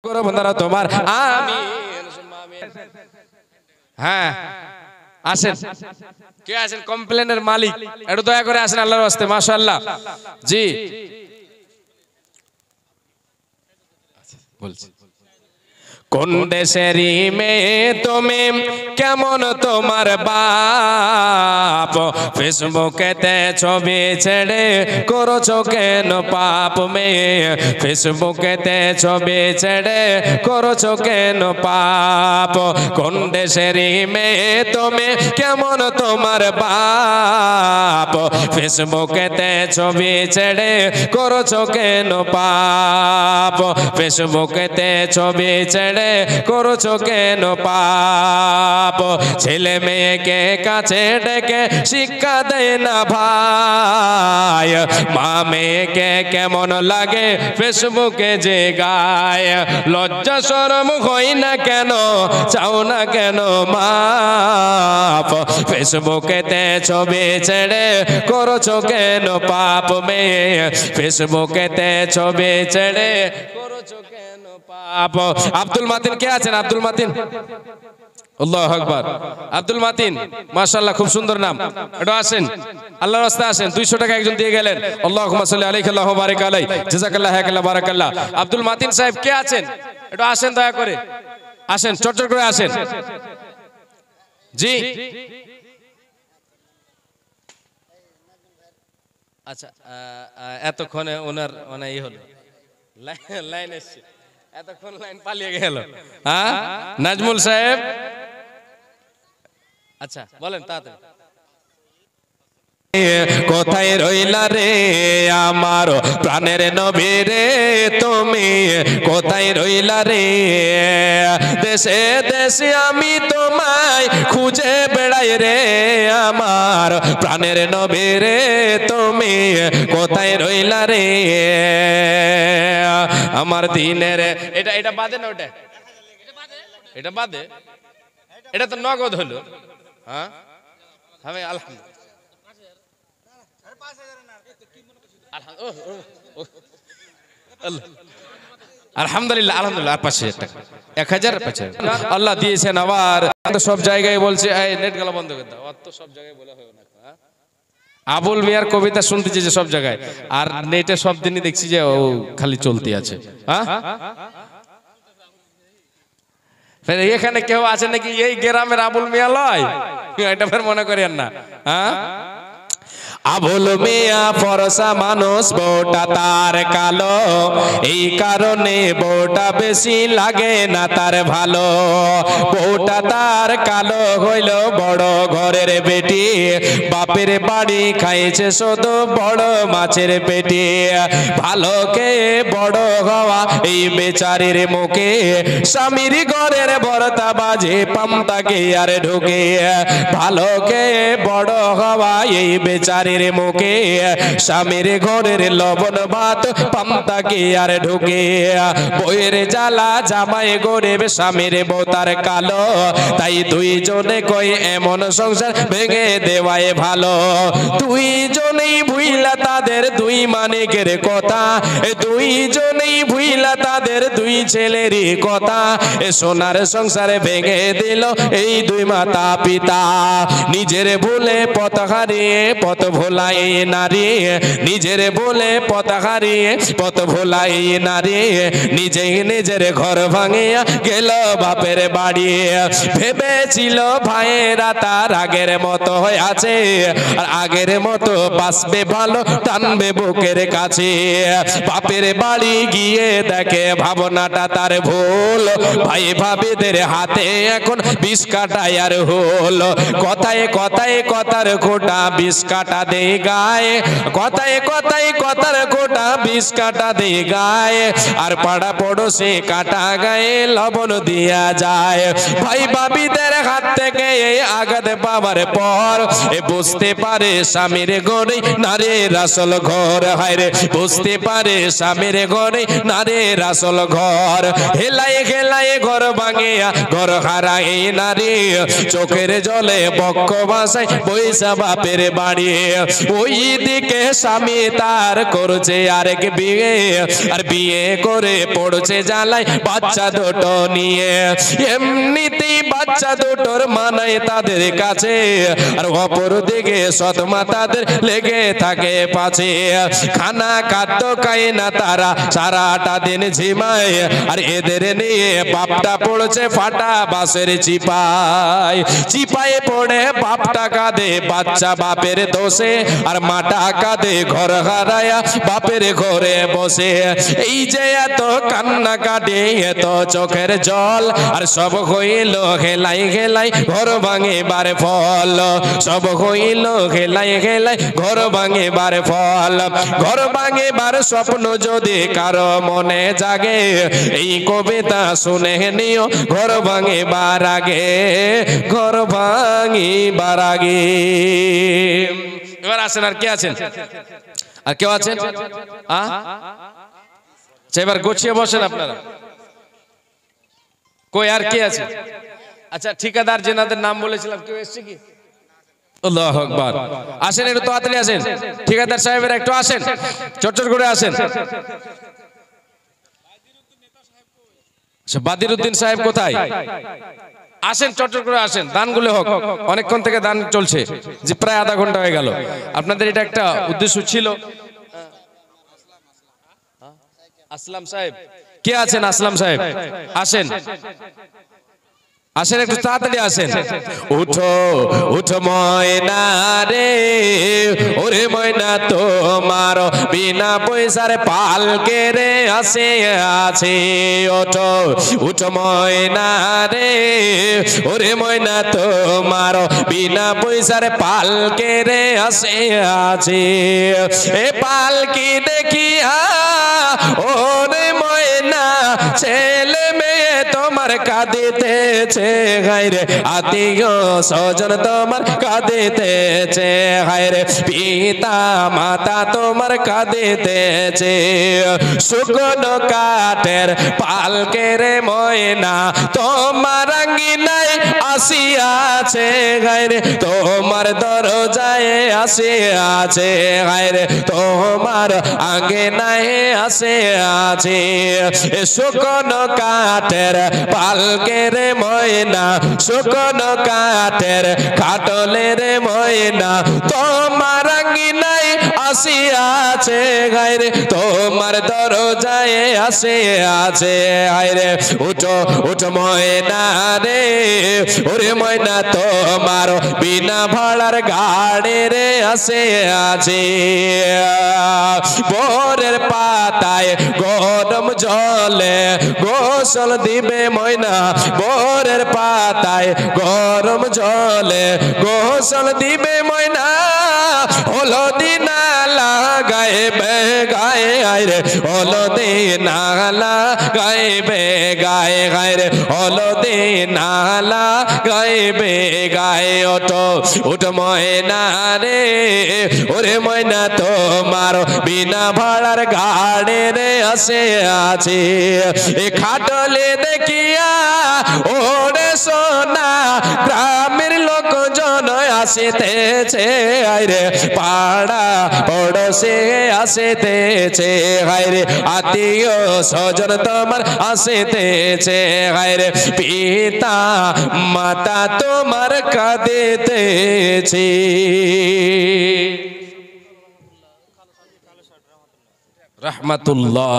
করো বন্দারা তোমার আমিন। হ্যাঁ আসেন, কে আছেন কমপ্লেনের মালিক একটু দয়া করে আসেন আল্লাহর ওয়াস্তে। মাশাআল্লাহ জি বলছি। কোন দেশেরই মেয়ে তুমি, কেমন তোমার বাপ, ফেসবুকেতে ছবি ছেড়ে করছো কেন পাপ মেয়ে, ফেসবুকেতে ছবি ছেড়ে করছো কেন পাপ। কোন দেশেরই মেয়ে তুমি, কেমন তোমার বাপ, ফেসবুকেতে ছবি ছেড়ে করছো কেন পাপ, ফেসবুকেতে ছবি ছেড়ে করছো কেন পাপ। ছেলে মেয়েকে কাছে ডেকে শিক্ষা দেয় না ভাই, মা মেয়েকে কেমন লাগে ফেসবুকে যে গায়। লজ্জা শরম হয় না কেন, চাও না কেন মাপ, ফেসবুকেতে ছবি ছেড়ে করছো কেন পাপ মেয়ে, ফেসবুকেতে ছবি ছেড়ে করছো কেন পাপ। আব্দুল মাতিন কে আছেন? আব্দুল মাতিন, আল্লাহু আকবার। আব্দুল মাতিন মাশাআল্লাহ খুব সুন্দর নাম, একটু আসেন আল্লাহর রাস্তায় আসেন। 200 টাকা একজন দিয়ে গেলেন। আল্লাহুম্মা সাল্লি আলাইহি আল্লাহু বারিক আলাই, জাযাকাল্লাহু হায়াকাল্লাহ বারাকাল্লাহ। আব্দুল মাতিন সাহেব কে আছেন? একটু আসেন দয়া করে, আসেন চটচট করে আসেন। জি আচ্ছা, এতক্ষণে ওনার মানে এই হলো লাইন এসছে, এতক্ষণ লাইন পালিয়ে গেল। হ্যাঁ নাজমুল সাহেব, আচ্ছা বলেন তাড়াতাড়ি। কোথায় রইলা রে আমার প্রাণের নবী রে, তুমি কোথায় রইলা রে, দেশে দেশে আমি তোমায় খুঁজে বেড়াই রে, আমার প্রাণের নবী রে তুমি কোথায় রইলা রে, আমার দিনের। এটা এটা বাদে না, ওটা এটা বাদে, এটা তো নগদ হলো। হ্যাঁ আমি আলহামদুলিল্লাহ আলহামদুলিল্লাহ আলহামদুলিল্লাহ, আর 5,000 টাকা 1000 আল্লাহ দিয়েছেন। আবার সব জায়গায় বলছে নেট গলা বন্ধ করে দাও, তো সব জায়গায় বলা হয় না। আবুল মিয়ার কবিতা শুনতেছি যে সব জায়গায়, আর নেটে সব দিনই দেখছি যে ও খালি চলতে আছে। হ্যাঁ এখানে কেউ আছে নাকি এই গ্রামের আবুল মিয়া লয়? এটা ফের মনে করেন না। হ্যাঁ আবুল মিয়া ফরসা মানুষ, বউটা তার কালো, এই কারণে বউটা বেশি লাগে না তার ভালো। বউটা তার কালো হইল বড় ঘরের বেটি, বাপের বাড়ি খাইছে শুধু বড় মাছের পেটি। ভালো কে বড় হওয়া এই বেচারির মুখে, স্বামীর ঘরের ভরতা বাজে পামতাকে আর ঢুকে। ভালো কে বড় হওয়া এই বেচারির মুখে, স্বামীর ঘরের লবণ ভাত পামতাকে আর ঢুকে। বইয়ের জ্বালা জামাই গরিব, স্বামীর বউ তার কালো, তাই দুইজনে কই এমন সংসার ভেঙে দেওয়ায় ভালো। দুইজনেই ভুইলা তাদের দুই মানিকের কথা, দুইজনেই ভুইলা তাদের দুই ছেলেরই কথা, সোনার সংসারে ভেঙে দিল এই দুই মাতা পিতা। নিজের ভুলে পথ হারিয়ে পথ ভোলাই নারী, নিজের ভুলে পথ হারিয়ে পথ ভোলাই নারী, নিজেই নিজের ঘর ভাঙিয়া গেল বাপের বাড়ি। ভেবেছিল ভাইয়েরা তার আগের মতো হয়ে আছে, আর আগের মতো বাঁচবে ভালো, টানবে বুকের কাছে। বাপের বাড়ি গিয়ে দেখে ভাবনাটা তার ভুল, ভাই ভাবিদের হাতে এখন 20 কাটা আর হল। কথায় কথায় কথার খোটা 20 কাটা দেই গায়ে, কথায় কথায় কথার খোটা 20 কাটা দেই গায়ে, আর পাড়া পড়োশে কাটা গায়ে লবণ দিয়া যায়। ভাই ভাবিদের হাত থেকে এই আঘাত পাওয়ার পর বুঝতে পারে স্বামীর ঘরে নারীর আসল ঘর। হায়রে বুঝতে পারে স্বামীর ঘরে নারীর আসল ঘর। হেলায় হেলায় ঘর ভাঙিয়া ঘর হারাই নারী, চোখের জলে বক্ষ ভাষায় বৈশা বাপের বাড়ি। ওই দিকে স্বামী তার করছে আরেক বিয়ে, আর বিয়ে করে পড়ছে জ্বালায় বাচ্চা দুটো নিয়ে। এমনিতেই বাচ্চা দুটোর মানায় তাদের কাছে, আর অপর দিকে সৎমা তাদের লেগে থাকে পাছে। খানা খাদ্য খায় না তারা, সারাটা দিন ঝিমায়, আর এদের নিয়ে বাপটা পড়ছে ফাটা বাঁশের চিপায়। চিপায় পড়ে বাপটা কাঁদে বাচ্চা বাপের দোষে, আর মাটা কাঁদে ঘর হারায়া বাপের ঘরে বসে। এই যে এত কান্না কাটে এত চোখের জল, আর সব হইল হেলাই হেলাই ঘর ভাঙিবার ফল। সব হইল হেলাই হেলাই ঘর ভাঙিবার ফল। ঘর ভাঙিবার স্বপ্ন যদি কারো মনে জাগে, এই কবিতা শুনে নিও ঘর ভাঙিবার আগে, ঘর ভাঙিবার আগে। এবার আসেন, আর কে আছেন? আর কেউ আছেন? এবার গুছিয়ে বসেন আপনারা। কই আর কে আছে? আচ্ছা, ঠিকাদার যেনাদের নাম বলেছিলাম কেউ এসছে কি? আল্লাহু আকবার। আসেন, একটু তাড়াতাড়ি আসেন। ঠিকাদার সাহেবের একটু আসেন, চটচট করে আসেন। বাদিরউদ্দিন সাহেব কোথায়? আসেন, চটচট করে আসেন, দানগুলো হোক। অনেকক্ষণ থেকে দান চলছে, যে প্রায় আধা ঘন্টা হয়ে গেল। আপনাদের এটা একটা উদ্দেশ্য ছিল। আসলাম সাহেব কে আছেন? আসলাম সাহেব আসেন, আসেন, একটু তাড়াতাড়ি আসেন। উঠো উঠো ময়না রে, ওরে ময়না তোমার বিনা পয়সার পালকে রে আসে আছে। ওঠো উঠো ময়না রে, ওরে ময়না তোমার বিনা পয়সার পালকে রে আসে আছে। এ পালকি দেখিয়া ওরে ময়না ছেলে মেয়ে তোমার কাঁদিতেছে হায়রে, আত্মীয় স্বজন তোমার কাঁদিতেছে হায়রে, পিতা মাতা তোমার কাঁদিতেছে। শুকনো কাঠের পালকে রে ময়না তোমার আঙ্গিনায় আসিয়াছে হায়রে, তোমার দরজায় আসিয়াছে হায়রে, তোমার আঙ্গিনায় আসিয়াছে। শুকনো কাঠের পালকে রে ময়না, শুকনো কাঠের খাটলে রে ময়না তোমার আঙ্গিনায় আসিয়াছে হায়রে, তোমার দরজায় আসিয়াছে হায়রে। উঠো উঠো ময়না রে, ওরে ময়না তোমার বিনা ভাড়ার গাড়ি রে আসিয়াছে। ভোরের পাতায় গরম জলে গোসল দিবে ময়না, ভোরের পাতায় গরম জলে গোসল দিবে ময়না। হলদি না লাগাইবে গায়ে হায়রে, হলদি না লাগাইবে গায়ে হায়রে, হলদি না লাগাইবে গায়ে। ওঠো উঠো ময়না রে, ওরে ময়না তোমার বিনা ভাড়ার গাড়ি রে আসে আছে। এ খাটলে দেখিয়া ওরে সোনা গ্রামের লোকজন আসিতেছে হায়রে, পাড়া পড়োশে আসিতেছে হায়রে, আত্মীয় স্বজন তোমার আসিতেছে হায়রে, পিতা মাতা তোমার কাঁদিতেছে। রহমাতুল্লাহ।